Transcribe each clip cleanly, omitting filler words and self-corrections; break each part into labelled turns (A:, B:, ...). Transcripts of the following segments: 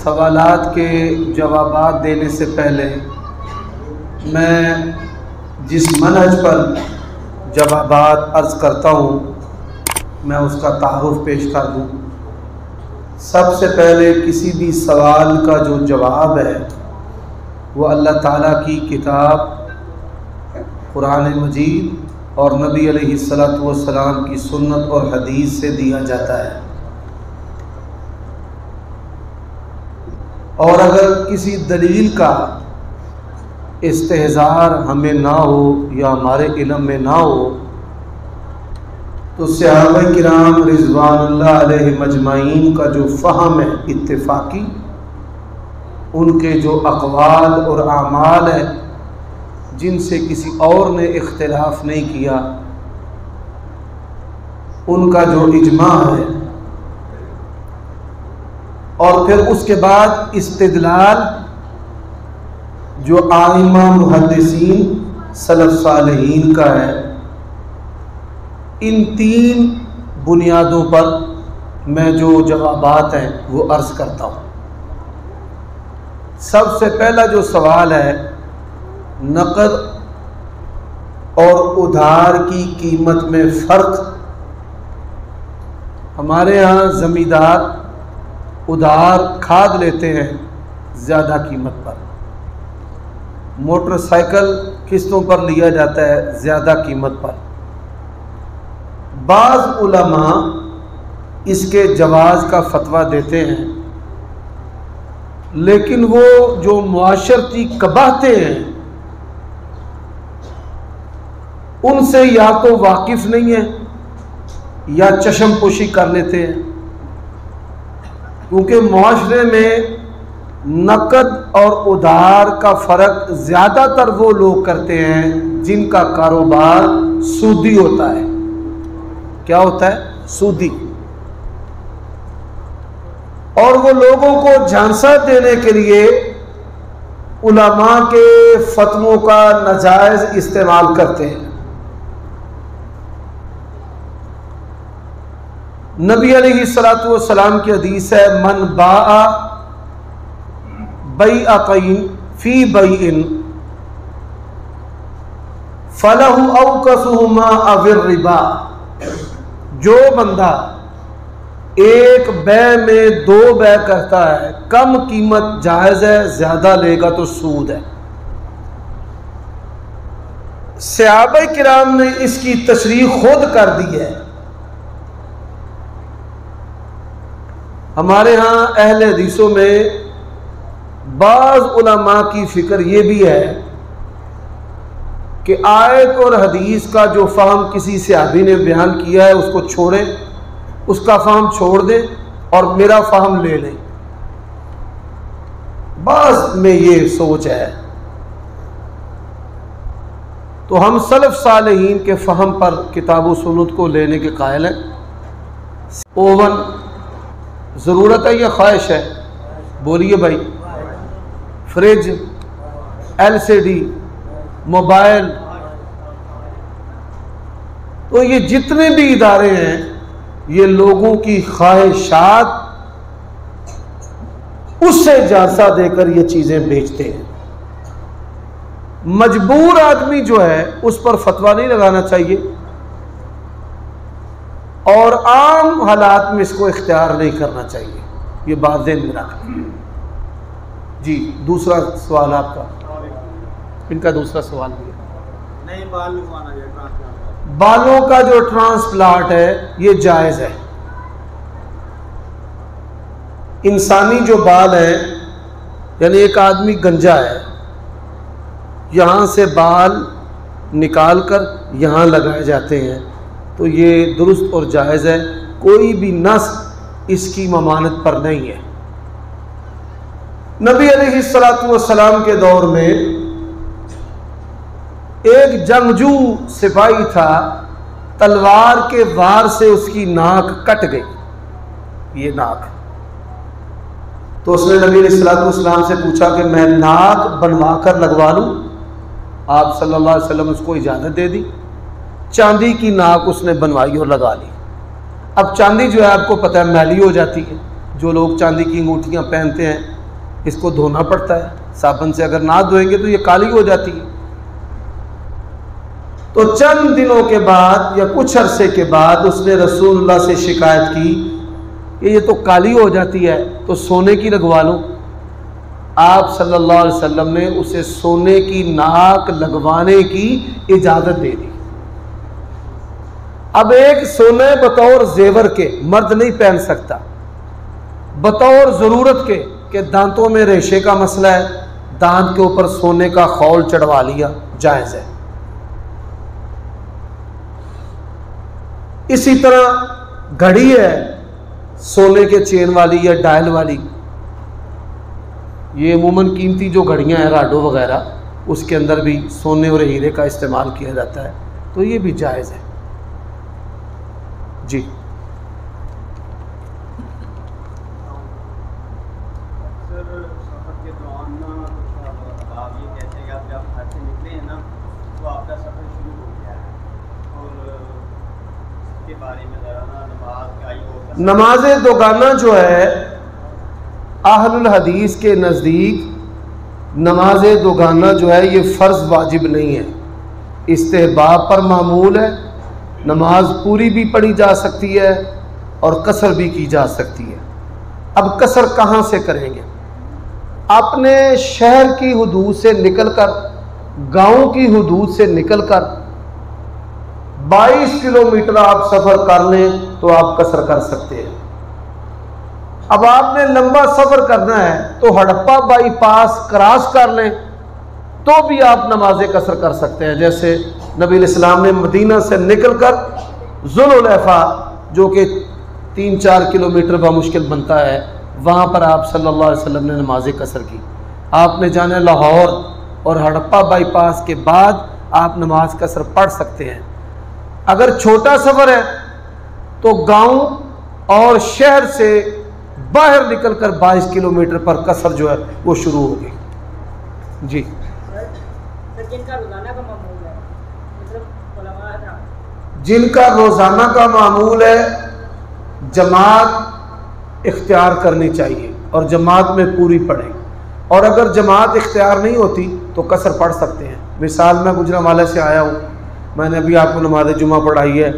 A: सवालात के जवाबात देने से पहले मैं जिस मनहज पर जवाबात अर्ज़ करता हूँ मैं उसका तारुफ़ पेश कर दूँ। सबसे पहले किसी भी सवाल का जो जवाब है वो अल्लाह ताला की किताब कुरान मजीद और नबी अलैहिस्सलातु वस्सलाम की सुन्नत और हदीस से दिया जाता है। और अगर किसी दलील का इस्तेहज़ार हमें ना हो या हमारे इल्म में ना हो तो सहाबा किराम रिज़वानुल्लाह अलैहिम अजमाइन का जो फ़हम है इत्तिफ़ाक़ी, उनके जो अक़वाल और आमाल है जिनसे किसी और ने इख्तिलाफ़ नहीं किया, उनका जो इजमा है, और फिर उसके बाद इस्तिदलाल जो आइमा मुहद्दिसीन सलफ़ सालिहीन का है। इन तीन बुनियादों पर मैं जो जवाबात हैं वो अर्ज़ करता हूँ। सबसे पहला जो सवाल है, नक़द और उधार की कीमत में फ़र्क। हमारे यहाँ ज़मींदार उधार खाद लेते हैं ज़्यादा कीमत पर, मोटरसाइकिल किस्तों पर लिया जाता है ज़्यादा कीमत पर। बाज़ उलमा इसके जवाज़ का फतवा देते हैं, लेकिन वो जो मुआशरती कबाहतें हैं उनसे या तो वाकिफ़ नहीं है या चश्मपोशी कर लेते हैं, क्योंकि मुआशरे में नकद और उधार का फ़र्क ज़्यादातर वो लोग करते हैं जिनका कारोबार सूदी होता है। क्या होता है? सूदी। और वो लोगों को झांसा देने के लिए उलमा के फतवों का नाजायज़ इस्तेमाल करते हैं। नबी अलैहिस्सलातु वस्सलाम की हदीस है, मन बाआ बैअतैन फी बैइन फलहु औकसुहुमा अविर रिबा। जो बंदा एक बै में दो बै करता है, कम कीमत जायज़ है, ज़्यादा लेगा तो सूद है। सहाबा किराम ने इसकी तशरीह खुद कर दी है। हमारे यहाँ अहले हदीसों में बाज़ उलमा की फ़िक्र ये भी है कि आयत और हदीस का जो फ़हम किसी सहाबी ने बयान किया है उसको छोड़े, उसका फ़हम छोड़ दें और मेरा फ़हम ले लें। बाज़ में ये सोच है। तो हम सलफ़ सालिहीन के फ़हम पर किताब व सुन्नत को लेने के कायल हैं। ओवन ज़रूरत है या ख्वाहिश है? बोलिए भाई। फ्रिज, LCD, मोबाइल, तो ये जितने भी इदारे हैं ये लोगों की ख्वाहिशात उससे झांसा देकर ये चीज़ें बेचते हैं। मजबूर आदमी जो है उस पर फतवा नहीं लगाना चाहिए और आम हालात में इसको इख्तियार नहीं करना चाहिए। ये बात ज़हन में रखना। जी, दूसरा सवाल आपका। इनका दूसरा सवाल भी है। नहीं, बालों का जो ट्रांसप्लांट है ये जायज़ है। इंसानी जो बाल है, यानी एक आदमी गंजा है, यहाँ से बाल निकाल कर यहाँ लगाए जाते हैं, तो ये दुरुस्त और जायज़ है। कोई भी नस इसकी ममानत पर नहीं है। नबी अलैहिस्सलातु वस्सलाम के दौर में एक जंगजू सिपाही था, तलवार के वार से उसकी नाक कट गई, ये नाक। तो उसने नबी अलैहिस्सलातु वस्सलाम से पूछा कि मैं नाक बनवा कर लगवा लूँ। आप सल्लल्लाहु अलैहि वसल्लम उसको इजाज़त दे दी। चांदी की नाक उसने बनवाई और लगा ली। अब चांदी जो है आपको पता है मैली हो जाती है। जो लोग चांदी की अंगूठियाँ पहनते हैं इसको धोना पड़ता है साबुन से, अगर ना धोएंगे तो ये काली हो जाती है। तो चंद दिनों के बाद या कुछ अरसे के बाद उसने रसूलुल्लाह से शिकायत की कि ये तो काली हो जाती है, तो सोने की लगवा लो। आप सल्लल्लाहु अलैहि वसल्लम ने उसे सोने की नाक लगवाने की इजाज़त दे दी। अब एक सोने बतौर जेवर के मर्द नहीं पहन सकता, बतौर ज़रूरत के दांतों में रेशे का मसला है, दांत के ऊपर सोने का खौल चढ़वा लिया, जायज़ है। इसी तरह घड़ी है सोने के चेन वाली या डायल वाली, ये अमूमन कीमती जो घड़ियां हैं राडो वगैरह, उसके अंदर भी सोने और हीरे का इस्तेमाल किया जाता है, तो ये भी जायज़ है जी। नमाज दोगाना जो है अहलुल हदीस के नज़दीक नमाज दोगाना जो है ये फ़र्ज़ वाजिब नहीं है, इस्तेहबाब पर मामूल है। नमाज पूरी भी पढ़ी जा सकती है और कसर भी की जा सकती है। अब कसर कहाँ से करेंगे? अपने शहर की हुदूद से निकलकर, गांव की हुदूद से निकलकर 22 किलोमीटर आप सफ़र कर लें तो आप कसर कर सकते हैं। अब आपने लंबा सफ़र करना है तो हड़प्पा बाईपास क्रॉस कर लें तो भी आप नमाज कसर कर सकते हैं। जैसे नबी इस्लाम ने मदीना से निकलकर ज़ुल्हुलैफ़ा जो कि 3-4 किलोमीटर बामुश्किल बनता है, वहाँ पर आप सल्लल्लाहु अलैहि वसल्लम ने नमाज कसर की। आपने जाने लाहौर और हड़प्पा बाईपास के बाद आप नमाज कसर पढ़ सकते हैं। अगर छोटा सफ़र है तो गांव और शहर से बाहर निकलकर 22 किलोमीटर पर कसर जो है वो शुरू होगी जी। जिनका रोज़ाना का मामूल है जमात इख्तियार करनी चाहिए और जमात में पूरी पढ़ें, और अगर जमात इख्तियार नहीं होती तो कसर पढ़ सकते हैं। मिसाल मैं गुजरांवाला से आया हूँ, मैंने अभी आपको नमाज जुमा पढ़ाई है,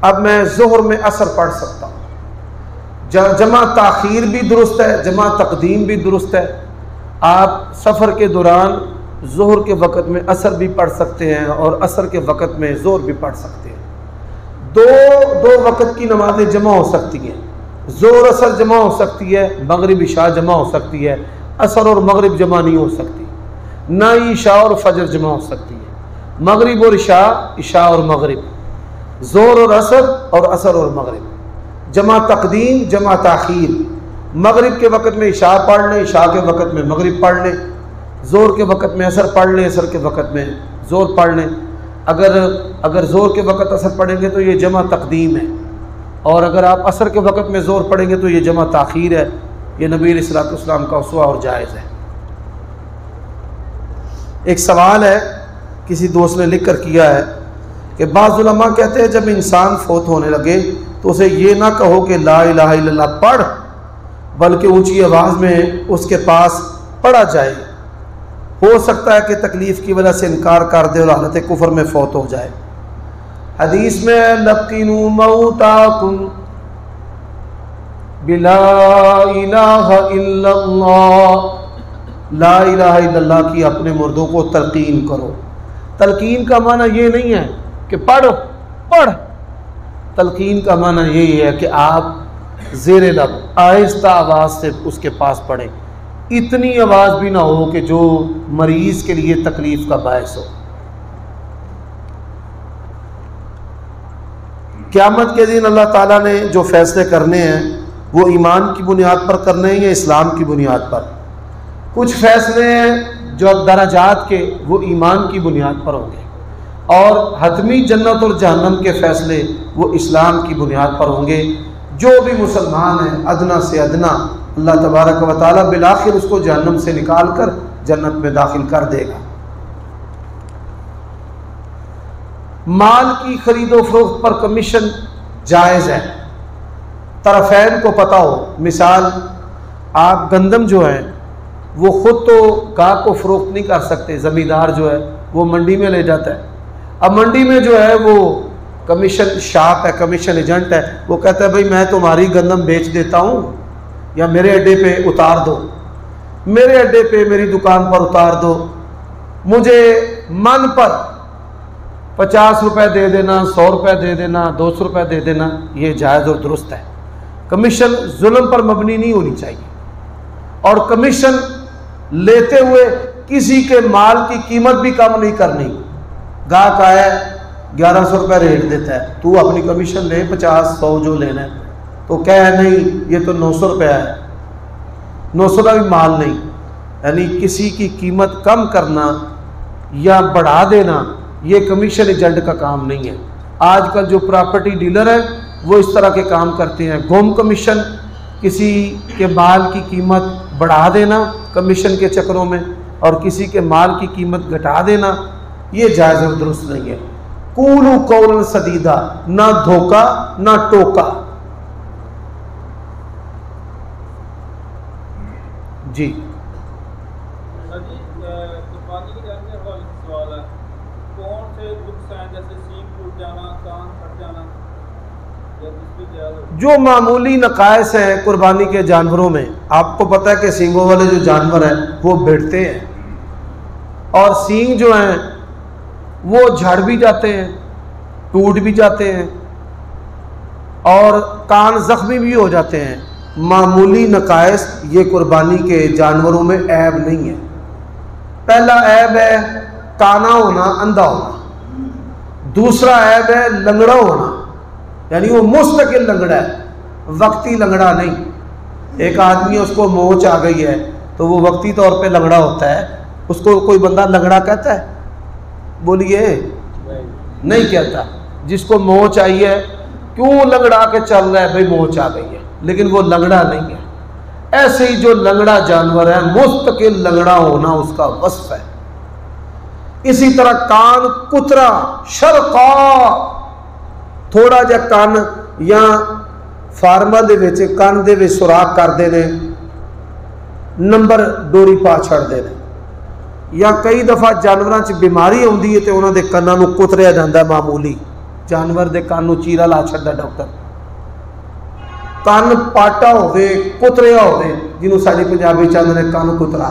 A: अब मैं ज़ोहर में असर पढ़ सकता हूँ। जमा ताख़ीर भी दुरुस्त है, जमा तक़दीम भी दुरुस्त है। आप सफ़र के दौरान ज़ोहर के वक़्त में असर भी पढ़ सकते हैं और असर के वक़्त में ज़ोहर भी पढ़ सकते हैं। दो वक़्त की नमाज़ें जमा हो सकती हैं, ज़ोहर असर जमा हो सकती है, मगरिब इशा जमा हो सकती है, असर और मगरिब जमा नहीं हो सकती, ना ही इशा और फजर जमा हो सकती है। मगरिब और इशा, इशा और मगरिब, ज़ोहर और असर और मगरिब, जमा तक़दीम जमा ताख़ीर। मगरिब के वक़्त में इशा पढ़ लें, इशा के वक़्त में मगरिब पढ़ लें, ज़ोहर के वक़्त में असर पढ़ लें, असर के वक़्त में ज़ोहर पढ़ लें। अगर ज़ोहर के वक़्त असर पढ़ेंगे तो ये जमा तक़दीम है, और अगर आप असर के वक़्त में ज़ोहर पढ़ेंगे तो ये जमा ताख़ीर है। ये नबी अलैहिस्सलातु वस्सलाम का उस्वा और जायज़ है। एक सवाल है किसी दोस्त ने लिख कर किया है कि बाज़ उलमा कहते हैं जब इंसान फोत होने लगे तो उसे ये ना कहो कि ला इलाहा इल्लल्लाह पढ़, बल्कि ऊंची आवाज़ में उसके पास पढ़ा जाए। हो सकता है कि तकलीफ़ की वजह से इनकार कर दे और हालत कुफर में फौत हो जाए। हदीस में लक़िनू मौताकुम बिला इलाहा इल्लल्लाह, ला इलाहा इल्लल्लाह की अपने मुर्दों को तलकीन करो। तलकीन का माना ये नहीं है कि पढ़, तलकीन का माना यही है कि आप ज़ेरे लब आहिस्ता आवाज़ से उसके पास पढ़ें, इतनी आवाज़ भी ना हो कि जो मरीज़ के लिए तकलीफ़ का बायस हो। क़यामत के दिन अल्लाह ताला ने जो फ़ैसले करने हैं वो ईमान की बुनियाद पर करने हैं या इस्लाम की बुनियाद पर। कुछ फ़ैसले हैं जो दराजात के, वो ईमान की बुनियाद पर होंगे, और हतमी जन्नत और जहन्नम के फ़ैसले वो इस्लाम की बुनियाद पर होंगे। जो भी मुसलमान है अदना से अदना अल्लाह तबारक व तआला बिलाखिर उसको जहन्नम से निकाल कर जन्नत में दाखिल कर देगा। माल की खरीदो फरोख्त पर कमीशन जायज़ है, तरफ़ैन को पता हो। मिसाल आप गंदम जो है वो ख़ुद तो गाहक को फ़रोख्त नहीं कर सकते, ज़मींदार जो है वो मंडी में ले जाता है। अब मंडी में जो है वो कमीशन शाप है, कमीशन एजेंट है, वो कहता है भाई मैं तुम्हारी गंदम बेच देता हूँ या मेरे अड्डे पे उतार दो, मेरे अड्डे पे मेरी दुकान पर उतार दो, मुझे मन पर 50 रुपये दे देना, 100 रुपये दे देना, 200 रुपये दे देना, ये जायज़ और दुरुस्त है। कमीशन जुल्म पर मबनी नहीं होनी चाहिए, और कमीशन लेते हुए किसी के माल की कीमत भी कम नहीं करनी। गाहक आया 1100 रुपये रेट देता है, तू अपनी कमीशन ले 50-100 जो लेना है, तो क्या है नहीं ये तो 900 रुपया है, 900 का भी माल नहीं। यानी किसी की कीमत कम करना या बढ़ा देना ये कमीशन एजेंट का काम नहीं है। आजकल जो प्रॉपर्टी डीलर है वो इस तरह के काम करते हैं, गुम कमीशन, किसी के माल की कीमत बढ़ा देना कमीशन के चक्करों में और किसी के माल की कीमत घटा देना, ये जायज़ और दुरुस्त नहीं है। कूलू कौलन सदीदा, ना धोखा ना टोका। जी
B: कुर्बानी के जानने वाले सवाल है, कौन से नुकसान जैसे सींग टूट जाना, कान फट जाना या दूसरी ज्यादा
A: जो मामूली नकायस हैं कुर्बानी के जानवरों में, आपको पता है कि सींगों वाले जो जानवर हैं वो भिड़ते हैं और सींग जो हैं वो झड़ भी जाते हैं, टूट भी जाते हैं और कान जख्मी भी हो जाते हैं। मामूली नकायस ये कुर्बानी के जानवरों में ऐब नहीं है। पहला ऐब है काना होना, अंधा होना। दूसरा ऐब है लंगड़ा होना, यानी वो मुस्तकिल लंगड़ा है, वक्ती लंगड़ा नहीं। एक आदमी उसको मोच आ गई है तो वो वक्ती तौर पे लंगड़ा होता है, उसको कोई बंदा लंगड़ा कहता है? बोलिए, नहीं कहता। जिसको मोच आई है क्यों लंगड़ा के चल रहा है, भाई मोच आ गई है, लेकिन वो लंगड़ा नहीं है। ऐसे ही जो लंगड़ा जानवर है मुस्तकिल लंगड़ा होना उसका वस्फ है। इसी तरह कान कुतरा, शरका, थोड़ा जा कान या फार्मा दे विच कान दे विच सुराख कर देने, नंबर डोरी पा छड़ देने, या कई दफ़ा जानवरों च बीमारी आउंदी है तो उन्होंने कानों नूं कुतरिया जाता है। मामूली जानवर दे कान नूं चीरा ला छड्डदा डॉक्टर, कान पाटा होवे, कुतरिया होवे, जिन्होंने साड़ी पंजाबी चाहते हैं कान कुतरा।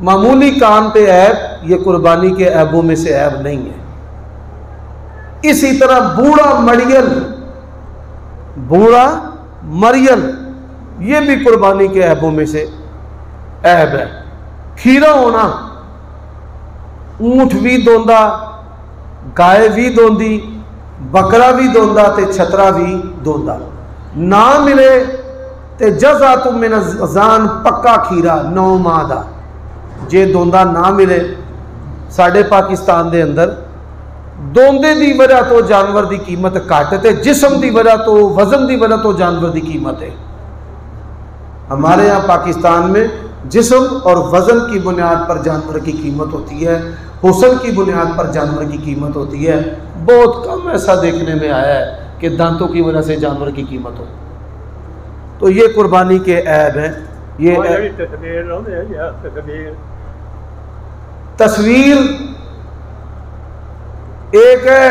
A: मामूली कान पे ऐब ये कुर्बानी के ऐबों में से ऐब नहीं है। इसी तरह बूढ़ा मरियल, बूढ़ा मरियल ये भी कुर्बानी के ऐबों में से ऐब है। खीरा होना, ऊंट भी दोंदा, गाय भी दोंदी, बकरा भी दोंदा ते छतरा भी दोंदा। ना मिले ते जज़ा तुम मिन ज़ान, पक्का खीरा 9 माह दा जे दोंदा ना मिले। साढ़े पाकिस्तान दे अंदर दोंदे की वजह तो जानवर की कीमत घट ते जिस्म की वजह तो, वजन की वजह तो जानवर की कीमत है। हमारे यहाँ पाकिस्तान में जिस्म और वजन की बुनियाद पर जानवर की कीमत होती है, हुस्न की बुनियाद पर जानवर की कीमत होती है। बहुत कम ऐसा देखने में आया है कि दांतों की वजह से जानवर की कीमत हो। तो ये कुर्बानी के ऐब हैं। ये तस्वीर एक है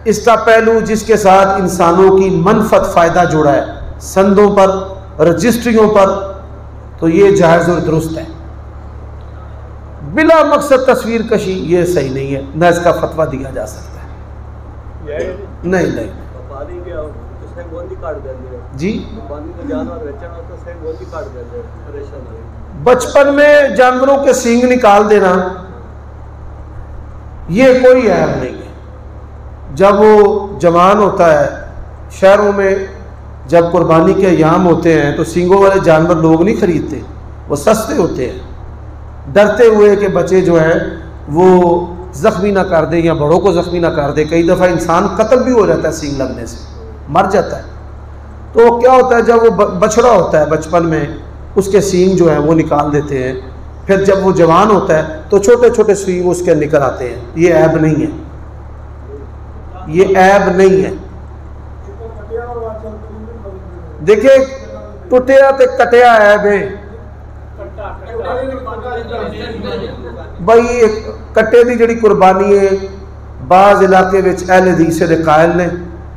A: इसका पहलू जिसके साथ इंसानों की मनफत फ़ायदा जुड़ा है, संदों पर, रजिस्ट्रियों पर, तो ये जायज़ और दुरुस्त है। बिला मकसद तस्वीर कशी ये सही नहीं है, न इसका फतवा दिया जा सकता है। नहीं नहीं जी, बचपन में जानवरों के सींग निकाल देना ये कोई ऐब नहीं है। जब वो जवान होता है, शहरों में जब कुर्बानी के अयाम होते हैं तो सींगों वाले जानवर लोग नहीं खरीदते, वो सस्ते होते हैं, डरते हुए कि बच्चे जो हैं वो ज़ख्मी ना कर दे या बड़ों को ज़ख्मी ना कर दे। कई दफ़ा इंसान कत्ल भी हो जाता है सींग लगने से, मर जाता है। तो क्या होता है, जब वो बछड़ा होता है बचपन में उसके सींग जो हैं वो निकाल देते हैं, फिर जब वो जवान होता है तो छोटे छोटे सींग उसके निकल आते हैं। ये ऐब नहीं है, ये ऐब नहीं है। देखिए टुटिया ते कटिया ऐब है, भाई कट्टे की जिहड़ी कुर्बानी है बाज़ इलाके विच अहले हदीस दे कायल ने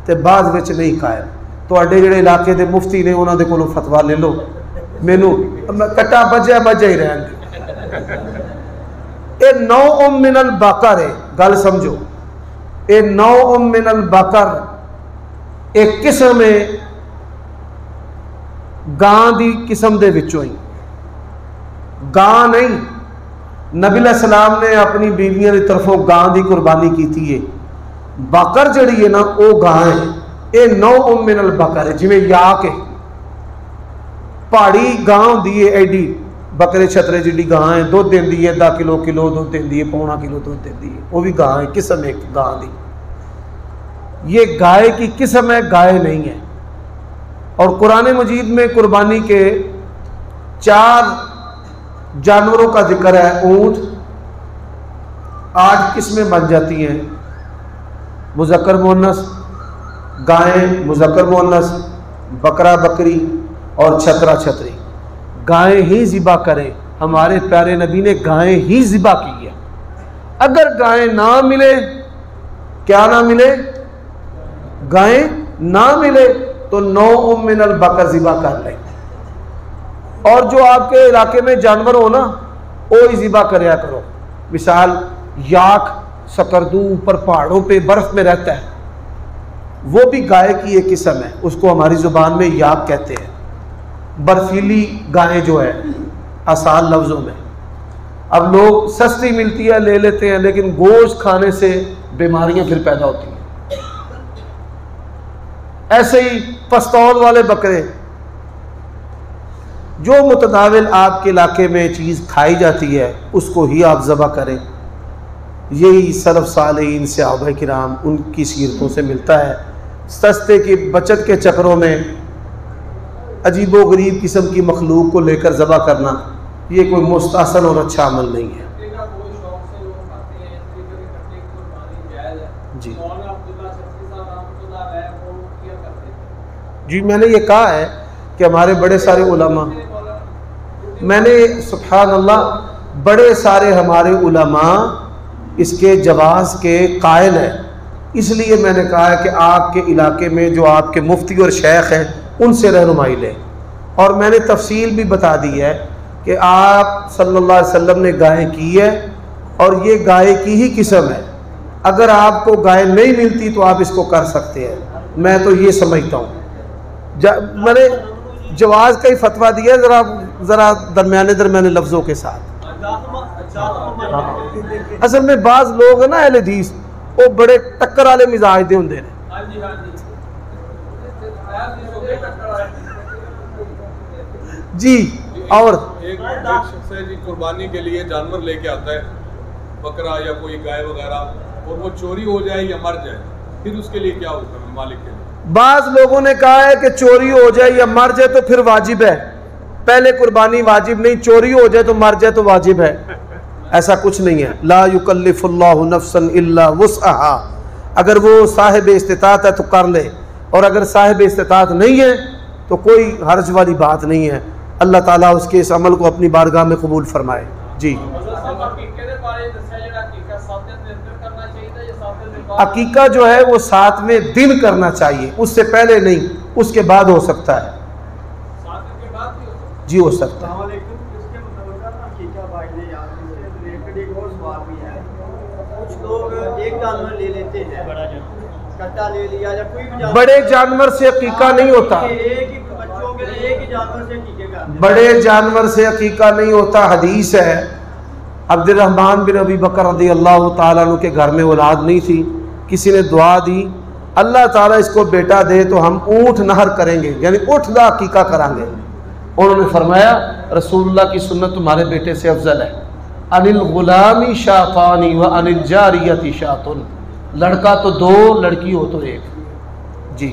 A: ते बाज़ विच नहीं कायल। तुहाडे जिहड़े इलाके दे मुफ्ती ने उन्हां दे कोलों फतवा ले लो, मैनू कट्टा बज्या ही रहन दे। ये 9 मिनल बाकर है, गल समझो, ये 9 मिनल बाकर एक किस्म है गां दी किस्म दे विचों ही, गां नहीं। नबी सलाम ने अपनी बीवियों की तरफों गां की कुर्बानी की है। बकर जड़ी है ना वो गां है, ये 9 मिनल बकर है। जिमें याक है, पहाड़ी गां होंदी है एडी बकरे छतरे जिहड़ी गां है, दुध देंदी है 10 किलो दुध देंदी है, पौना किलो दुध देंदी है, वो भी गां है, किस्म एक गां दी। ये गाय की किस्म है, गाय नहीं है। और कुरान मजीद में कुर्बानी के 4 जानवरों का जिक्र है। ऊंट 8 किस्में बन जाती हैं, मुज़क्कर मुअन्नस, गायें मुज़क्कर मुअन्नस, बकरा बकरी और छतरा छतरी। गायें ही ज़िबा करें, हमारे प्यारे नबी ने गायें ही ज़िबा की है। अगर गायें ना मिले, क्या ना मिले, गायें ना मिले तो 9 मिनल बकर ज़िबा कर लें। और जो आपके इलाके में जानवर हो ना वो ही ज़िबा करया करो। मिसाल याक सकरदू ऊपर पहाड़ों पे बर्फ़ में रहता है, वो भी गाय की एक किस्म है, उसको हमारी ज़ुबान में याक कहते हैं। बर्फीली गायें जो है आसान लफ्ज़ों में, अब लोग सस्ती मिलती है ले लेते हैं, लेकिन गोश्त खाने से बीमारियां फिर पैदा होती हैं। ऐसे ही पस्तौल वाले बकरे, जो मुतनाविल आपके इलाके में चीज़ खाई जाती है उसको ही आप ज़बह करें। यही सलफ़ सालेहीन सहाबा किराम उनकी सीरतों से मिलता है। सस्ते की बचत के चक्करों में अजीबो गरीब किस्म की मखलूक को लेकर ज़बह करना ये कोई मुस्तहसन और अच्छा अमल नहीं है। जी जी, मैंने ये कहा है कि हमारे बड़े सारे उलमा, मैंने सुभान अल्लाह, बड़े सारे हमारे उलमा इसके जवाज़ के कायल हैं। इसलिए मैंने कहा है कि आपके इलाके में जो आपके मुफ्ती और शेख हैं उनसे रहनुमाई लें। और मैंने तफसील भी बता दी है कि आप सल्लल्लाहु अलैहि वसल्लम ने गाय की है और ये गाय की ही किस्म है। अगर आपको गाय नहीं मिलती तो आप इसको कर सकते हैं। मैं तो ये समझता हूँ, मैंने जवाज़ का ही फतवा दिया ज़रा दरमियाने लफ्ज़ों के साथ। असल में बाज़ लोग है ना अहले हदीस, वो बड़े टक्कर वाले मिजाज दे होंदे ने। जी, और
C: एक शख्स है जी कुर्बानी के लिए जानवर लेके आता है, बकरा या कोई गाय वगैरह, और वो चोरी हो जाए या मर जाए, फिर उसके लिए क्या होता है मालिक के लिए?
A: बाज़ लोगों ने कहा है कि चोरी हो जाए या मर जाए तो फिर वाजिब है। पहले कुर्बानी वाजिब नहीं, चोरी हो जाए तो मर जाए तो वाजिब है। ऐसा कुछ नहीं है। ला युकल्लिफुल्लाहु नफ्सन इल्ला वुसअहा। अगर वो साहिब इस्तिताअत है तो कर ले, और अगर साहिब इस्तिताअत नहीं है तो कोई हर्ज वाली बात नहीं है। अल्लाह ताला उसके इस अमल को अपनी बारगाह में कबूल फरमाए। जी, अकीका जो है वो 7वें दिन करना चाहिए, उससे पहले नहीं, उसके बाद हो सकता है। जी, हो सकता है। बड़े जानवर से अकीका नहीं होता, बड़े जानवर से अकीका नहीं होता। हदीस है, अब्दुर्रहमान बिन अबी बकर रज़ी अल्लाह ताला अन्हु के घर में औलाद नहीं थी, किसी ने दुआ दी, अल्लाह ताला इसको बेटा दे तो हम ऊँट नहर करेंगे, यानी ऊँट दा अकीका करांगे। उन्होंने फरमाया रसूलुल्लाह की सुन्नत तुम्हारे बेटे से अफजल है। अनिल गुलामी शातानी व अनिल जारियती शातुन, लड़का तो 2, लड़की हो तो 1। जी,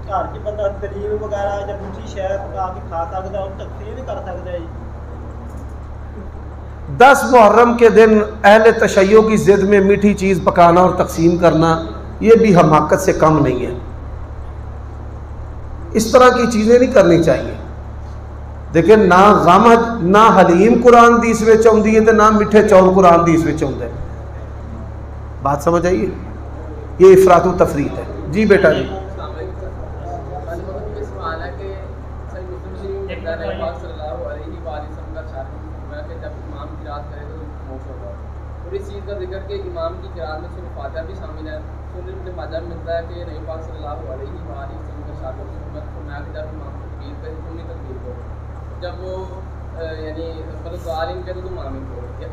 A: घर के बंदा दलील वगैरह या दूसरी शहर पका के खा सकता है, तकसीम कर सकता है। 10 मुहर्रम के दिन अहले तशय्यो की ज़िद में मीठी चीज़ पकाना और तकसीम करना ये भी हमाकत से कम नहीं है। इस तरह की चीज़ें नहीं करनी चाहिए। देखिए ना गम ना हलीम कुरान दी इस विच आउंदी है, ना मिठे चौल कुरान दी इस विच आउंदे। बात समझ आइए, ये इफरात व तफरीत है। जी बेटा जी।
D: इस चीज़ का जिक्र कि इमाम की किरात में सूरह फातिहा भी शामिल है। सुन्नत में माजा मिलता है कि नबी पाक सल्लल्लाहु अलैहि वसल्लम का शागिर्द सुन्नत फरमाया कि जब इमाम तकबीर करे तो नहीं तकबीर करो, जब वो यानी मतलब दुआलिम करे तो आमीन करो, जब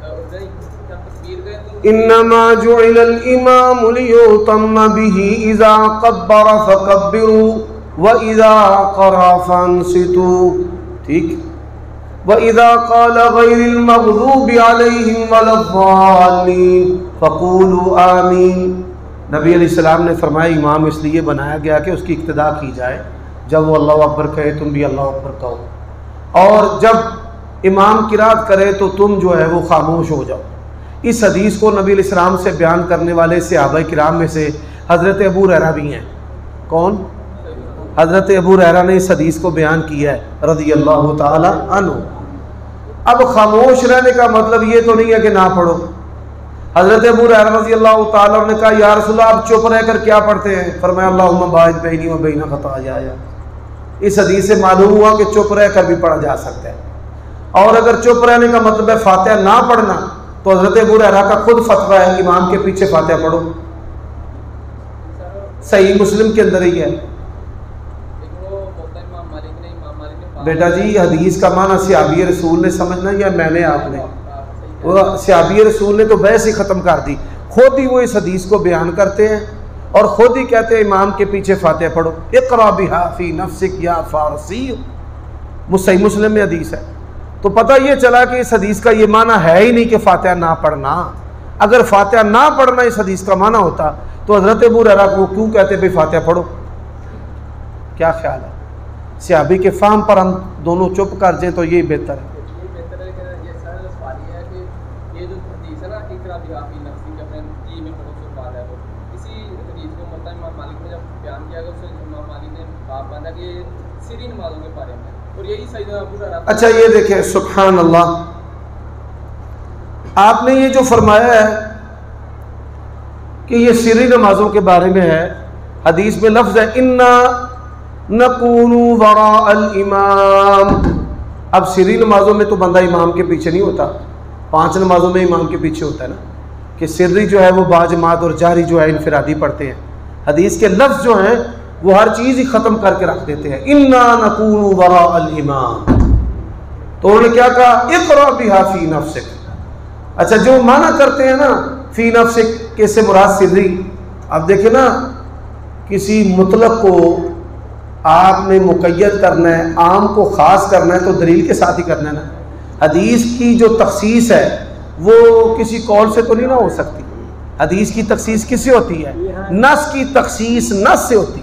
D: तकबीर करे तो
A: इन्नमा जुइलल इमामु लियुतम्मा बिही इज़ा कब्बरा फकब्बिरू व इज़ा क़रा फंसितू। ठीक। वइज़ा क़ाल गैरिल मग़ज़ूबि अलैहिम वलद्दाल्लीन फ़क़ूलू आमीन। नबी अलैहिस्सलाम ने फरमाया इमाम इसलिए बनाया गया कि उसकी इक्तिदा की जाए, जब वो अल्लाहु अकबर कहे तुम भी अल्लाहु अकबर कहो, और जब इमाम किरात करे तो तुम जो है वो खामोश हो जाओ। इस हदीस को नबी अलैहिस्सलाम से बयान करने वाले सहाबा किराम में से हज़रत अबू हुरैरा भी हैं। कौन? हज़रत अबू हुरैरा ने इस हदीस को बयान किया है रज़ियल्लाहु ताला अन्हु। अब खामोश रहने का मतलब ये तो नहीं है कि ना पढ़ो। हज़रत अबू हुरैरा रज़ियल्लाहु ताला अन्हु ने कहा या रसूलल्लाह आप चुप रहकर क्या पढ़ते हैं? फरमाया अल्लाहुम्मा बाइद बैनी व बैन खतायाया। इस हदीस से मालूम हुआ कि चुप रहकर भी पढ़ा जा सकता है। और अगर चुप रहने का मतलब है फातिहा ना पढ़ना, तो हज़रत अबू हुरैरा का खुद फतवा है इमाम के पीछे फातिहा पढ़ो। सही मुस्लिम के अंदर ही है। बेटा जी हदीस का माना सहाबी रसूल ने समझना या मैंने आपने? वो सहाबी रसूल ने तो बहस ही ख़त्म कर दी। खुद ही वो इस हदीस को बयान करते हैं और ख़ुद ही कहते हैं इमाम के पीछे फातिहा पढ़ो। इक़रा बिहा फ़ी नफ़्सिक या फ़ारसी, सही मुस्लिम में हदीस है। तो पता ये चला कि इस हदीस का ये माना है ही नहीं कि फातिहा ना पढ़ना। अगर फातिहा ना पढ़ना इस हदीस का माना होता तो हज़रत अबू हुरैरा को क्यों कहते भाई फातिहा पढ़ो? क्या ख्याल है? सहाबी के फाहम पर हम दोनों चुप कर जाएं तो ये बेहतर है। अच्छा ये देखें सुब्हान अल्लाह, आपने ये जो फरमाया है कि ये सिरी नमाजों के बारे में है, हदीस में लफ्ज़ है इन्ना नकूनु वरा अल इमाम। अब सिरी नमाजों में तो बंदा इमाम के पीछे नहीं होता, 5 नमाजों में इमाम के पीछे होता है ना, कि सिर्री जो है वो बाजमात और जारी जो है इनफिरादी पढ़ते हैं। हदीस के लफ्ज़ जो हैं वो हर चीज़ ही ख़त्म करके रख देते हैं। इन्ना नकूनु वरा अल इमाम, तो उन्होंने क्या कहा? इक़रा बिहा फ़ी नफ़्सिक। अच्छा जो माना करते हैं ना फ़ी नफ़्सिक के से मुराद सिर्री। अब देखें ना, किसी मुतलक को आपने मुक़य्यद करना है, आम को ख़ास करना है तो दलील के साथ ही करना है ना। हदीस की जो तख़सीस है वो किसी कौल से तो नहीं ना हो सकती। हदीस की तख़सीस किससे होती है? नस की तख़सीस नस से होती है।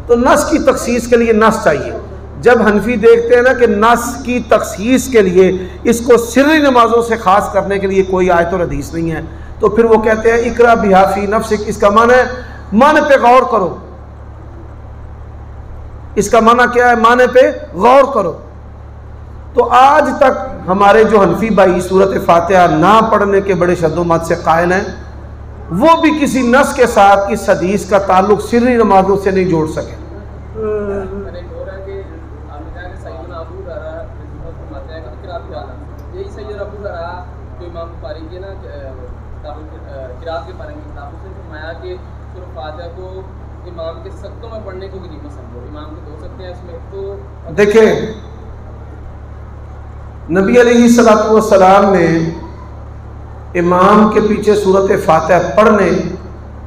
A: तो नस की तख़सीस के लिए नस चाहिए। जब हनफी देखते हैं ना कि नस की तख़सीस के लिए इसको सिर्री नमाजों से ख़ास करने के लिए कोई आयत और हदीस नहीं है, तो फिर वो कहते हैं इक़रा बिहा फ़ी नफ़्सिक। इसका माना है माने पे गौर करो। इसका माना क्या है? माने पे गौर करो। तो आज तक हमारे जो हनफी भाई सूरत फातिहा ना पढ़ने के बड़े शद्दोमत से कायल हैं, वो भी किसी नस के साथ इस हदीस का ताल्लुक सिर्री नमाजों से नहीं जोड़ सके। देखें नबी अलैहिस्सलातु वस्सलाम ने इमाम के पीछे सूरत फातिहा पढ़ने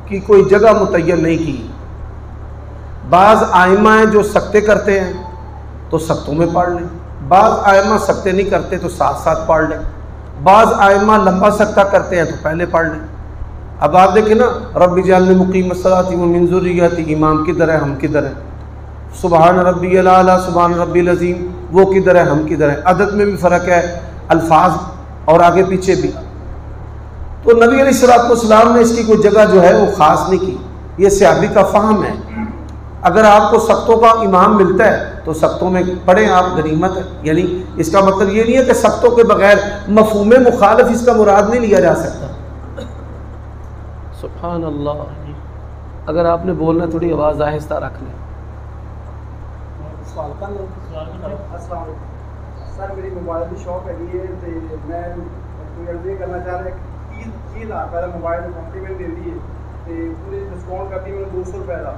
A: की कोई जगह मुतय्यन नहीं की। बाज़ आइमा हैं जो सख्ते करते हैं तो सख्तों में पढ़ लें, बाज़ आइमा सख्ते नहीं करते तो साथ साथ पढ़ लें, बाज़ आइमा लंबा सख्ता करते हैं तो पहले पढ़ लें। अब आप देखें ना, रब्बी जअलनी मुक़ीमस्सलाति व मिन ज़ुर्रिय्यती, इमाम किधर है हम किधर हैं? सुबहान रब्बियल आला सुबहान रब्बिल अज़ीम, वो किधर है हम किधर हैं? अदद में भी फ़र्क है, अल्फाज और आगे पीछे भी। तो नबी अलैहिस्सलातु वस्सलाम ने इसकी कोई जगह जो है वो ख़ास नहीं की। ये सहाबी का फ़हम है। अगर आपको सख्तों का इमाम मिलता है तो सख्तों में पढ़ें आप, गनीमत है। यानी इसका मतलब ये नहीं है कि सख्तों के बगैर मफहूम मुखालिफ इसका मुराद नहीं लिया जा सकता। सुभान अल्लाह। अगर आपने बोलना थोड़ी आवाज़ आहिस्ता रख लें।
E: सर मेरी मोबाइल की शॉप है मैं कोई करना चाह रहा 30,000 रुपये का मोबाइल कंपनी में देती है तो पूरे डिस्काउंट करती मैंने 200 रुपये का,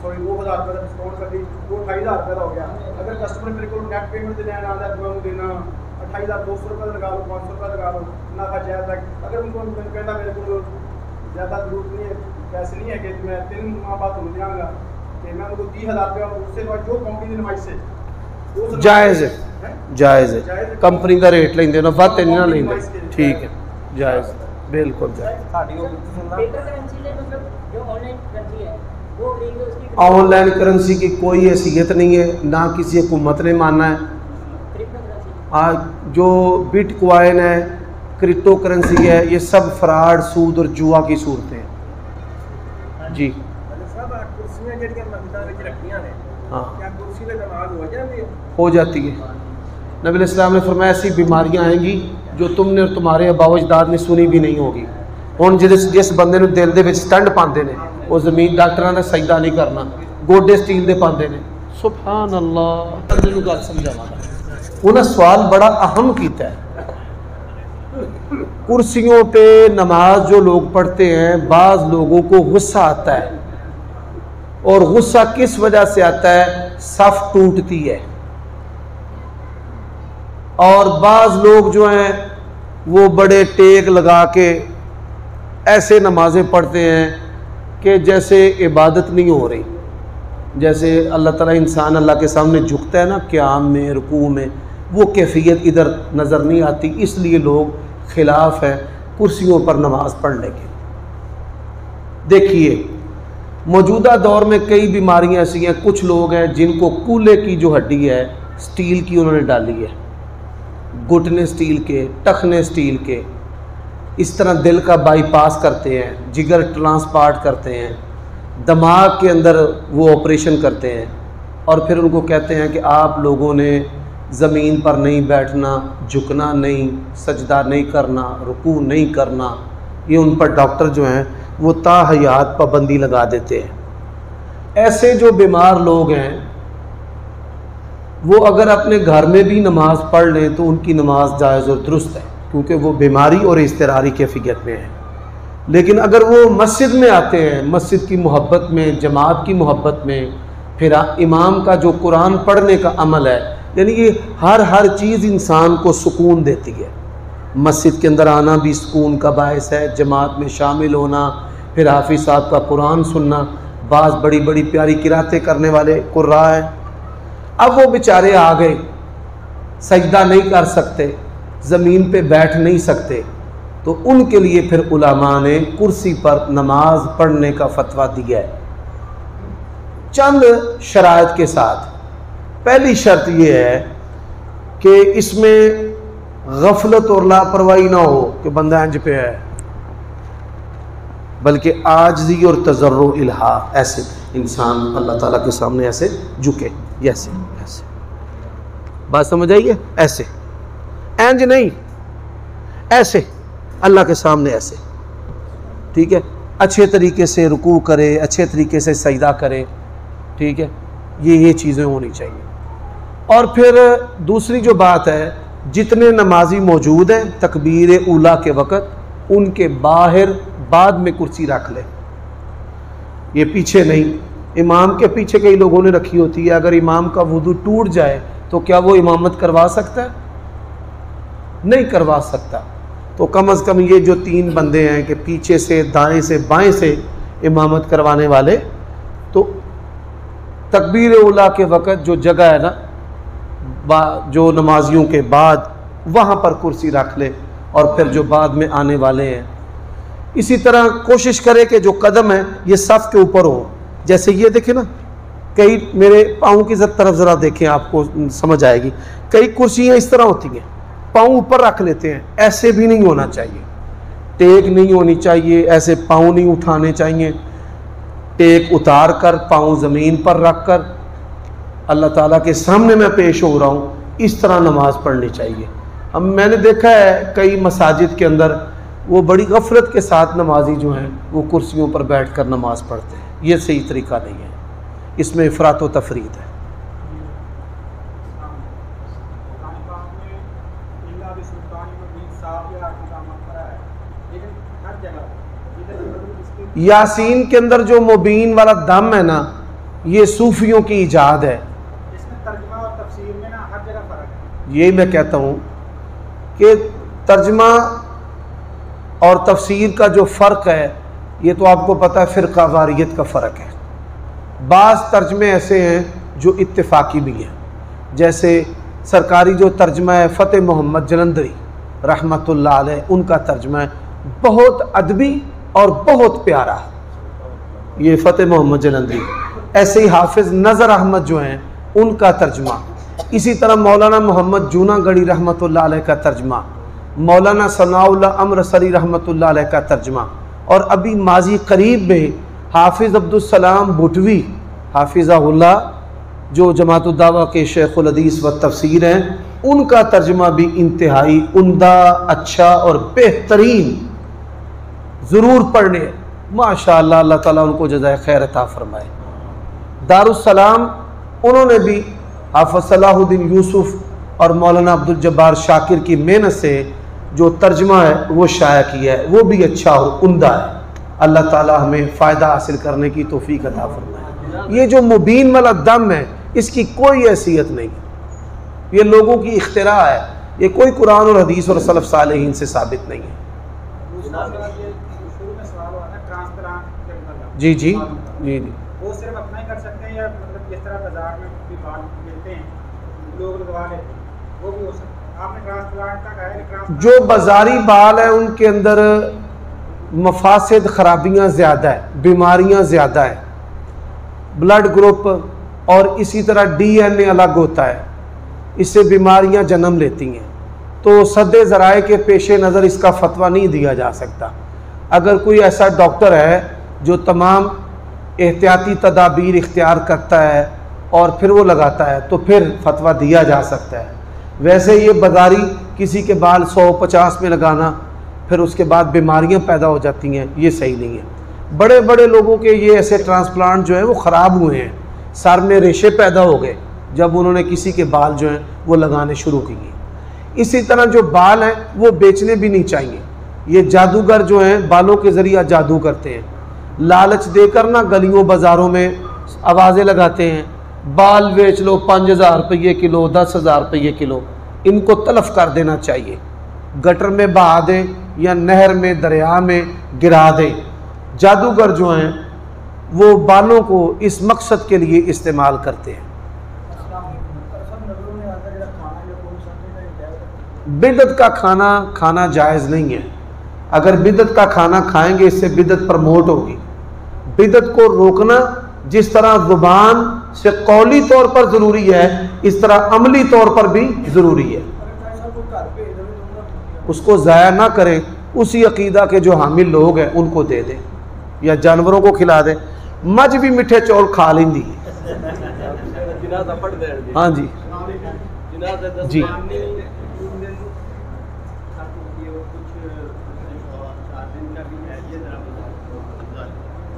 E: सॉरी 2,000 रुपये का डिस्काउंट कर दी, वो 28,000 रुपये का हो गया। अगर कस्टमर मेरे को नेट पेमेंट देना आ जाए तो मैं देना 28,200 रुपये लगा लो, 500 रुपये लगा लो, ना खा जाए तक। अगर उनको कहता मेरे को ज़्यादा जरूरत नहीं है, पैसे नहीं है कि मैं 3 माह बाद हो जाऊँगा तो मैं उनको 30,000 रुपये उससे बाद जो कंपनी की नुमाइश से
A: जायज़ है, जायज़ है। कंपनी का रेट लेंगे ना, बात नहीं ना लेंगे, ठीक है, जायज़, बिल्कुल जायज़। ऑनलाइन करेंसी की कोई हैसियत नहीं है, ना किसी हुकूमत ने माना है। आज जो बिटकॉइन है, क्रिप्टो करेंसी है, ये सब फ्रॉड, सूद और जुआ की सूरतें हैं जी। हाँ, हो जाती है। नबी अलैहिस्सलाम ने फरमाया ऐसी बीमारियां आएंगी जो तुमने और तुम्हारे आबाओ अजदाद ने सुनी भी नहीं होगी। हुण जिस बंदे नूं दिल दे विच स्टंट पाते हैं वो ज़मीन डॉक्टरां दा सजदा नहीं करना, गोडे स्टील दे पाते हैं। सुभान अल्लाह। गल समझावांगा। उन्हें सवाल बड़ा अहम किया है। कुर्सियों पे नमाज जो लोग पढ़ते हैं, बाज़ लोगों को गुस्सा आता है, और गुस्सा किस वजह से आता है? सफ टूटती है। और बाज़ लोग जो हैं वो बड़े टेक लगा के ऐसे नमाजें पढ़ते हैं कि जैसे इबादत नहीं हो रही, जैसे अल्लाह ताला इंसान अल्लाह के सामने झुकता है ना क़याम में, रुकू में, वो कैफियत इधर नज़र नहीं आती। इसलिए लोग खिलाफ हैं कुर्सियों पर नमाज पढ़ने के। देखिए मौजूदा दौर में कई बीमारियां ऐसी हैं, कुछ लोग हैं जिनको कूल्हे की जो हड्डी है स्टील की उन्होंने डाली है, घुटने स्टील के, टखने स्टील के, इस तरह दिल का बाईपास करते हैं, जिगर ट्रांसप्लांट करते हैं, दिमाग के अंदर वो ऑपरेशन करते हैं, और फिर उनको कहते हैं कि आप लोगों ने ज़मीन पर नहीं बैठना, झुकना नहीं, सजदा नहीं करना, रुकू नहीं करना। ये उन पर डॉक्टर जो हैं वो ताहयात पाबंदी लगा देते हैं। ऐसे जो बीमार लोग हैं वो अगर अपने घर में भी नमाज पढ़ लें तो उनकी नमाज जायज़ और दुरुस्त है, क्योंकि वो बीमारी और इज़्तिरारी कैफियत में है। लेकिन अगर वो मस्जिद में आते हैं, मस्जिद की मोहब्बत में, जमात की मोहब्बत में, फिर इमाम का जो कुरान पढ़ने का अमल है, यानी ये हर चीज़ इंसान को सुकून देती है। मस्जिद के अंदर आना भी सुकून का बायस है, जमात में शामिल होना, फिर हाफिज़ साहब का कुरान सुनना, बाज़ बड़ी बड़ी प्यारी किरातें करने वाले कुर्रा हैं। अब वो बेचारे आ गए, सजदा नहीं कर सकते, ज़मीन पे बैठ नहीं सकते, तो उनके लिए फिर उलमा ने कुर्सी पर नमाज पढ़ने का फतवा दिया है, चंद शराइत के साथ। पहली शर्त ये है कि इसमें गफलत और लापरवाही ना हो कि बंदा इंज पे है, बल्कि आजिज़ी और तज़र्रो इल्हा, ऐसे इंसान अल्लाह ताला के सामने ऐसे झुके, ऐसे ऐसे, बात समझ आइए? ऐसे इंज नहीं, ऐसे अल्लाह के सामने ऐसे, ठीक है। अच्छे तरीके से रुकू करे, अच्छे तरीके से सजदा करे, ठीक है। ये चीज़ें होनी चाहिए। और फिर दूसरी जो बात है, जितने नमाजी मौजूद हैं तकबीर ऊला के वक़्त उनके बाहर बाद में कुर्सी रख ले, ये पीछे नहीं। इमाम के पीछे कई लोगों ने रखी होती है, अगर इमाम का वुदू टूट जाए तो क्या वो इमामत करवा सकता है? नहीं करवा सकता। तो कम से कम ये जो 3 बंदे हैं कि पीछे से, दाएं से, बाएं से इमामत करवाने वाले, तो तकबीर ऊला के वक़्त जो जगह है ना जो नमाजियों के बाद, वहाँ पर कुर्सी रख ले, और फिर जो बाद में आने वाले हैं इसी तरह कोशिश करे कि जो कदम है ये सफ़ के ऊपर हो। जैसे ये देखें ना, कई मेरे पाँव की तरफ ज़रा देखें, आपको समझ आएगी। कई कुर्सियाँ इस तरह होती हैं, पाँव ऊपर रख लेते हैं, ऐसे भी नहीं होना चाहिए, टेक नहीं होनी चाहिए, ऐसे पाँव नहीं उठाने चाहिए। टेक उतार कर, पाँव ज़मीन पर रख कर अल्लाह ताला के सामने मैं पेश हो रहा हूँ, इस तरह नमाज़ पढ़नी चाहिए। अब मैंने देखा है कई मसाजिद के अंदर वो बड़ी गफलत के साथ नमाजी जो हैं वो कुर्सियों पर बैठ कर नमाज़ पढ़ते हैं। ये सही तरीका नहीं है, इसमें इफ़रात व तफरीद है। यासीन के अंदर जो मुबीन वाला दम है ना, ये सूफियों की इजाद है।
E: इसमें तर्जुमा और तफसीर में ना हर जगह फ़र्क है।
A: यही मैं कहता हूँ कि तर्जमा और तफसीर का जो फ़र्क है, ये तो आपको पता है फ़िरक़ा वारियत का फ़र्क है। बाज़ तर्जमे ऐसे हैं जो इत्तेफाकी भी हैं, जैसे सरकारी जो तर्जमा है फ़तेह मोहम्मद जलंधरी रहमतुल्लाह अलैह, उनका तर्जमा है बहुत अदबी और बहुत प्यारा, ये फ़तेह मोहम्मद जलंधरी। ऐसे ही हाफिज़ नज़र अहमद जो हैं उनका तर्जमा, इसी तरह मौलाना मोहम्मद जूनागढ़ी रहमतुल्लाह अलैह का तर्जमा, मौलाना सनाउल्लाह अमरसरी रहमतुल्लाह अलैह का तर्जमा, और अभी माजी करीब में हाफिज़ अब्दुस्सलाम बुटवी हाफिज़हुल्लाह जो जमातुद दावा के शेखुल हदीस व तफसीर हैं, उनका तर्जमा भी इंतहाई उम्दा, अच्छा और बेहतरीन, ज़रूर पढ़ने। माशाअल्लाह, अल्लाह ताला उनको जज़ाए खैर अता फरमाए। दारुस्सलाम उन्होंने भी हाफ़िज़ सलाहुद्दीन यूसुफ और मौलाना अब्दुल जब्बार शाकिर की मेहनत से जो तर्जमा है वो शाया किया है, वो भी अच्छा और उम्दा है। अल्लाह ताला हमें फ़ायदा हासिल करने की तौफ़ीक अता फरमाए। ये जो मुबीन वाला दम है, इसकी कोई हैसियत नहीं, ये लोगों की इख्तिरा है, ये कोई कुरान और हदीस और सलफ़ सालेहीन से साबित नहीं है। जी जी जी जी।
E: वो सिर्फ अपना ही कर सकते हैं या मतलब जिस तरह बाजार में भी बाल मिलते हैं लोग लगवा लेते हैं, वो भी हो सकता है? आपने ट्रांसप्लांट का कहा है,
A: जो बाजारी बाल है उनके अंदर मफासिद ख़राबियाँ ज़्यादा है, बीमारियाँ ज़्यादा है, ब्लड ग्रुप और इसी तरह DNA अलग होता है, इससे बीमारियाँ जन्म लेती हैं। तो सद्दे ज़राए के पेश नज़र इसका फतवा नहीं दिया जा सकता। अगर कोई ऐसा डॉक्टर है जो तमाम एहतियाती तदाबीर इख्तियार करता है और फिर वो लगाता है, तो फिर फतवा दिया जा सकता है। वैसे ये बाजारी किसी के बाल 150 में लगाना, फिर उसके बाद बीमारियां पैदा हो जाती हैं, ये सही नहीं है। बड़े बड़े लोगों के ये ऐसे ट्रांसप्लांट जो है वो ख़राब हुए हैं, सर में रेशे पैदा हो गए जब उन्होंने किसी के बाल जो हैं वो लगाने शुरू किए। इसी तरह जो बाल हैं वो बेचने भी नहीं चाहिए। ये जादूगर जो हैं बालों के ज़रिए जादू करते हैं, लालच देकर ना गलियों बाज़ारों में आवाज़ें लगाते हैं, बाल बेच लो 5000 रुपये किलो, 10,000 रुपये किलो। इनको तलफ़ कर देना चाहिए, गटर में बहा दें या नहर में, दरिया में गिरा दें। जादूगर जो हैं वो बालों को इस मकसद के लिए इस्तेमाल करते हैं। बिदअत का खाना खाना जायज़ नहीं है। अगर बिदअत का खाना खाएंगे इससे बिदअत प्रमोट होगी। बिदअत को रोकना जिस तरह ज़ुबान से कौली तौर पर ज़रूरी है, इस तरह अमली तौर पर भी ज़रूरी है। उसको ज़ाया ना करें, उसी अकीदा के जो हामिल लोग हैं उनको दे दें या जानवरों को खिला दें। मझ भी मिठे चौल खा लेंदी। हाँ जी जी।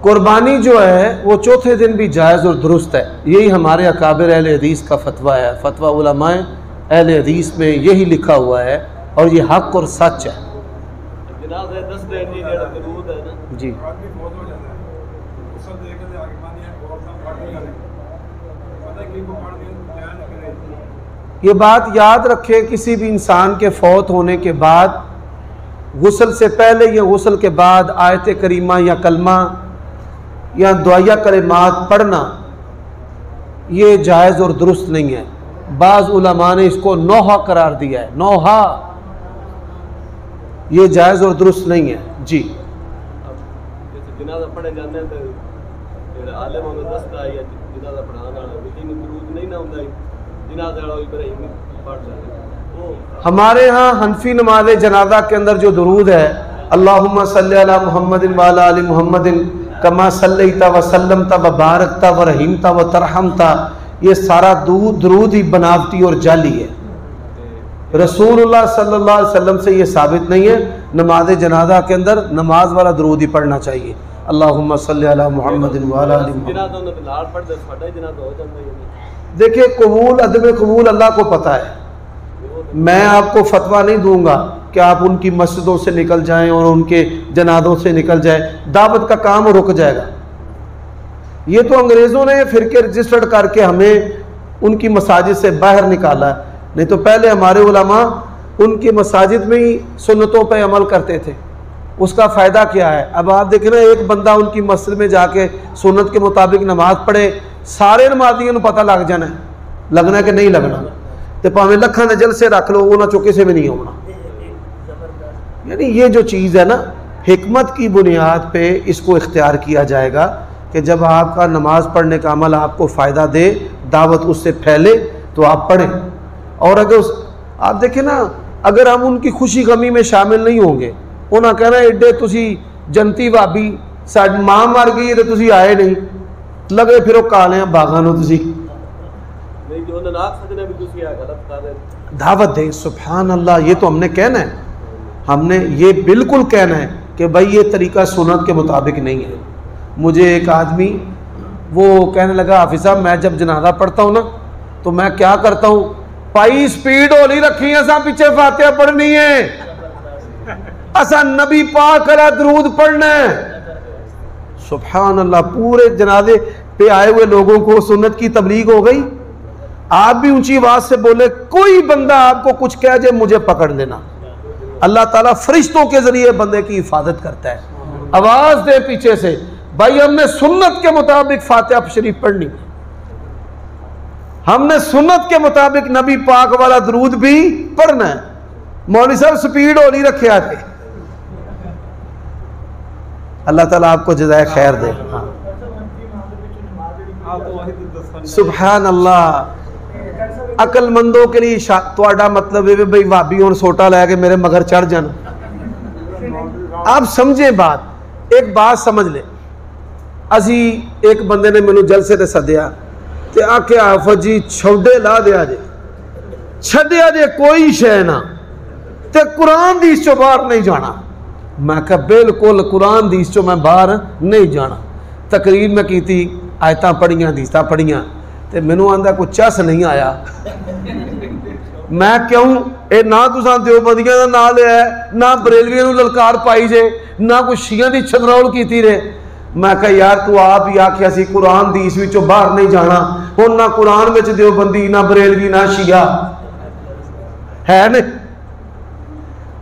A: कुर्बानी जो है वो चौथे दिन भी जायज़ और दुरुस्त है। यही हमारे अकाबिर अहले हदीस का फतवा है। फतवा उलमाए अहले हदीस में यही लिखा हुआ है और ये हक और सच है। जी ये बात याद रखें, किसी भी इंसान के फौत होने के बाद गुस्ल से पहले या गुस्ल के बाद आयत करीमा या कलमा या दुआया कलिमात पढ़ना ये जायज़ और दुरुस्त नहीं है। बाज़ उलमा ने इसको नौहा करार दिया है। नौहा ये जायज़ और दुरुस्त नहीं है। जी हमारे यहाँ हनफी नमाज जनाजा के अंदर जो दुरूद है, अल्लाहुम्मा सल्ली अला मुहम्मदिन व अला आलि मुहम्मदिन कमा सल्लैता व सल्लमता व बारकता व रहीमता व तरहमता, ये सारा दुरूद ही बनावटी और जाली है। रसूलुल्लाह सल्लल्लाहु अलैहि वसल्लम से ये साबित नहीं है। नमाज जनाजा के अंदर नमाज वाला दुरूद ही पढ़ना चाहिए। अल्लाहुम्मा सल्ली अला मुहम्मद व अला आलि मुहम्मद। देखिए, कबूल अदम कबूल अल्लाह को पता है। मैं आपको फतवा नहीं दूंगा कि आप उनकी मस्जिदों से निकल जाएं और उनके जनाजों से निकल जाएं, दावत का काम रुक जाएगा। ये तो अंग्रेज़ों ने फिरके रजिस्टर्ड करके हमें उनकी मसाजिद से बाहर निकाला है, नहीं तो पहले हमारे उलमा उनकी मसाजिद में ही सुन्नतों पर अमल करते थे। उसका फ़ायदा क्या है? अब आप देखें ना, एक बंदा उनकी मस्जिद में जाके सुन्नत के मुताबिक नमाज पढ़े, सारे नमाजियों को पता लग जाना है, लगना कि नहीं लगना, तो भावें लखा ने जलसे रख लो, उन्होंने चो किसी में नहीं होना। यानी ये जो चीज़ है ना, हिकमत की बुनियाद पे इसको इख्तियार किया जाएगा कि जब आपका नमाज पढ़ने का अमल आपको फ़ायदा दे, दावत उससे फैले, तो आप पढ़ें। और अगर आप देखें ना, अगर हम उनकी खुशी गमी में शामिल नहीं होंगे, उन्हें कहना एडे तुसी जनती भाभी साडी मां मर गई है तो तुसी आए नहीं, लगे फिर काले बागा दावत दे। सुभान अल्लाह, ये तो हमने कहना है, हमने ये बिल्कुल कहना है कि भाई ये तरीका सुन्नत के मुताबिक नहीं है। मुझे एक आदमी वो कहने लगा, हाफिज़ साहब मैं जब जनाजा पढ़ता हूँ ना तो मैं क्या करता हूँ, पाई स्पीड होली रखी है, असा पीछे फातिहा पढ़नी है, असा नबी पाक का दरूद पढ़ना है। सुभान अल्लाह, पूरे जनाजे पे आए हुए लोगों को सुन्नत की तबलीग हो गई। आप भी ऊंची आवाज से बोले, कोई बंदा आपको कुछ कह जाए मुझे पकड़ लेना। अल्लाह ताला फरिश्तों के जरिए बंदे की हिफाजत करता है। आवाज दे पीछे से, भाई हमने सुन्नत के मुताबिक फातिहा शरीफ पढ़नी, हमने सुन्नत के मुताबिक नबी पाक वाला दरूद भी पढ़ना है। मौलवी साहब स्पीड होली रखे आते। अल्लाह ताला आपको जज़ाए खैर दे। सुभान अल्लाह, अकलमंदों के लिए तुहाडा मतलब है भाई भाभी हुण सोटा लैके मेरे मगर चढ़ जान। आप समझे बात, एक बात समझ ले। असी एक बंदे ने मैनू जलसे ते सद्या ते आख्या, हाफिज़ जी छौडे ला दिया जे, छड्डिया जे कोई शै ना, ते कुरान दी चो बाहर नहीं जाना। मैं कहा बिल्कुल कुरान दी चो मैं बाहर नहीं जाना। तकरीर में की थी, आयतां पढ़ियां, हदीसां पढ़ियां, ते मैनू आंदा कोई चस नहीं आया। मैं क्यों, ये ना तुसां देवबंदियां दा नाम लिया, ना बरेलवियां नू ललकार पाई जे, ना कोई शियां दी छतरौल कीती रे। मैं कहा यार तू आप ही आखिया सी कुरान दी इस विचों बाहर नहीं जाना, हुण ना कुरान विच देवबंदी, ना बरेलवी, ना शिया है ने।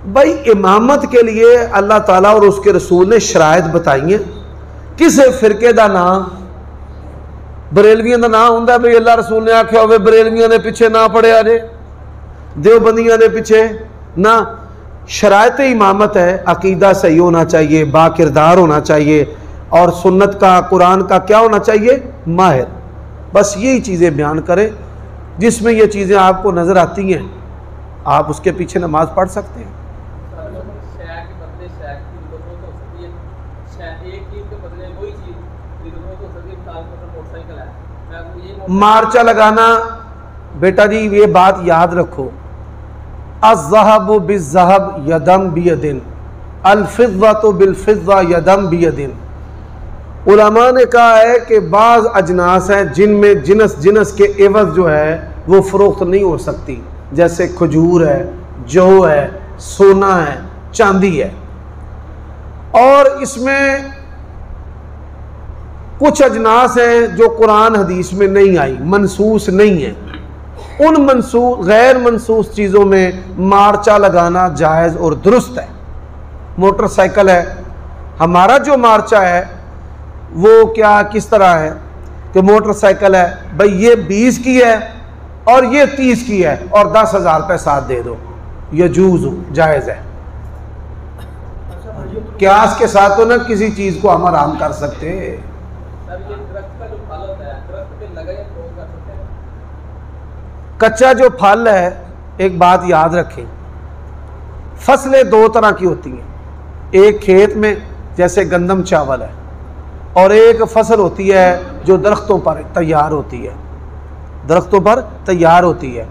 A: भाई इमामत के लिए अल्लाह ताला और उसके रसूल ने शराइत बताई है। किसी फिरके का नाम बरेलवियों का नाम होंगे भाई अल्लाह रसूल ने आख्या हो बरेलवियों के पिछे ना पढ़िया जे, देवबंदियों के पिछे ना। शराइत इमामत है, अकीदा सही होना चाहिए, बाकिरदार होना चाहिए, और सुन्नत का कुरान का क्या होना चाहिए, माहिर। बस यही चीज़ें बयान करें जिसमें ये चीज़ें आपको नज़र आती हैं, आप उसके पीछे नमाज पढ़ सकते हैं। मार्चा लगाना, बेटा जी ये बात याद रखो, अज़्ज़हबु बिज़्ज़हब यदम बियदिन, अल-फिज़्ज़तु बिल-फिज़्ज़ा यदम बियदिन। उलमा ने कहा है कि बाज़ अजनास हैं जिनमें जिनस के एवज़ जो है वो फ़रोख्त नहीं हो सकती, जैसे खजूर है, जौ है, सोना है, चांदी है। और इसमें कुछ अजनास हैं जो कुरान हदीस में नहीं आई, मनसूस नहीं है। उन गैर मनसूस चीज़ों में मार्चा लगाना जायज़ और दुरुस्त है। मोटरसाइकिल है, हमारा जो मार्चा है वो क्या किस तरह है कि मोटरसाइकिल है भाई ये 20 की है और ये 30 की है और 10,000 रुपये साथ दे दो, यजूज़ जायज़ है। क्यास के साथ तो ना किसी चीज़ को हम आराम कर सकते हैं। कच्चा जो फल है, एक बात याद रखें, फसलें दो तरह की होती हैं। एक खेत में जैसे गंदम चावल है, और एक फसल होती है जो दरख्तों पर तैयार होती है, दरख्तों पर तैयार होती है।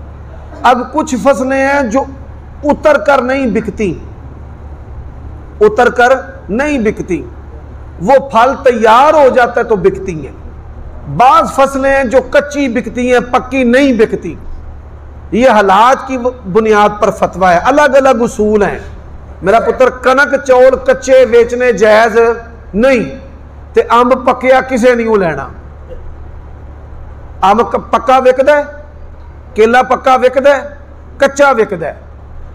A: अब कुछ फसलें हैं जो उतर कर नहीं बिकती, उतर कर नहीं बिकती, वो फल तैयार हो जाता है तो बिकती हैं। बाज़ फसलें हैं जो कच्ची बिकती हैं, पक्की नहीं बिकती। ये हालात की बुनियाद पर फतवा है, अलग अलग उसूल हैं। मेरा पुत्र, कनक चौल कच्चे बेचने जायज़ नहीं, ते अंब पक्या किसे नहीं लेना। अंब पक्का विकदा है, केला पक्का विकदा है, कच्चा विकदा है।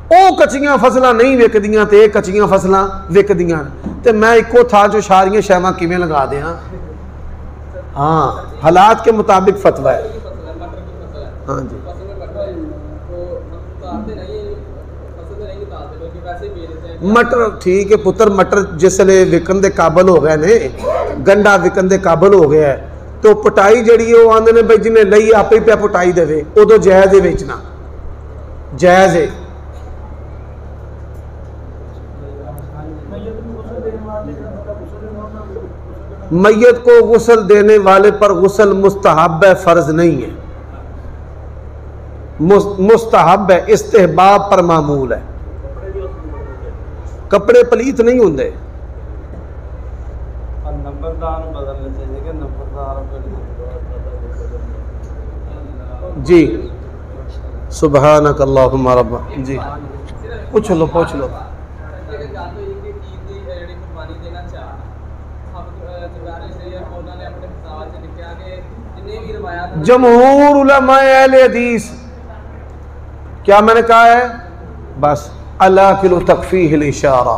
A: ਉਹ ਕੱਚੀਆਂ ਫਸਲਾਂ ਨਹੀਂ ਵਿਕਦੀਆਂ ਤੇ ਇਹ ਕੱਚੀਆਂ ਫਸਲਾਂ ਵਿਕਦੀਆਂ ਤੇ ਮੈਂ ਇੱਕੋ ਥਾਂ 'ਚੋਂ ਸਾਰੀਆਂ ਸ਼ੈਵਾਂ ਕਿਵੇਂ ਲਗਾ ਦਿਆਂ? हाँ, हालात के मुताबिक फतवा है। हाँ जी, मटर ठीक है पुत्र, मटर जिसले विकन दे काबल हो गए ने, गंडा विकन दे काबल हो गया है तो पटाई जड़ी वो आंदे ने भाई जिन्हें लई आप ही पे पटाई देवे, उदों जायज़ है बेचना, जायज़ है। मैयत को गुस्ल देने वाले पर गुस्ल मुस्तहब है, फ़र्ज नहीं है। मुस्तहब है, इस्तेहबाब पर मामूल है। कपड़े पलीत नहीं होंगे। जी सुबहानक अल्लाहुम्मा रब्बा। जी पूछ लो, पूछ लो। जमहूर उलमाए अहले हदीस, क्या मैंने कहा है? बस अल्लाह किलो तकफीहिल इशारा,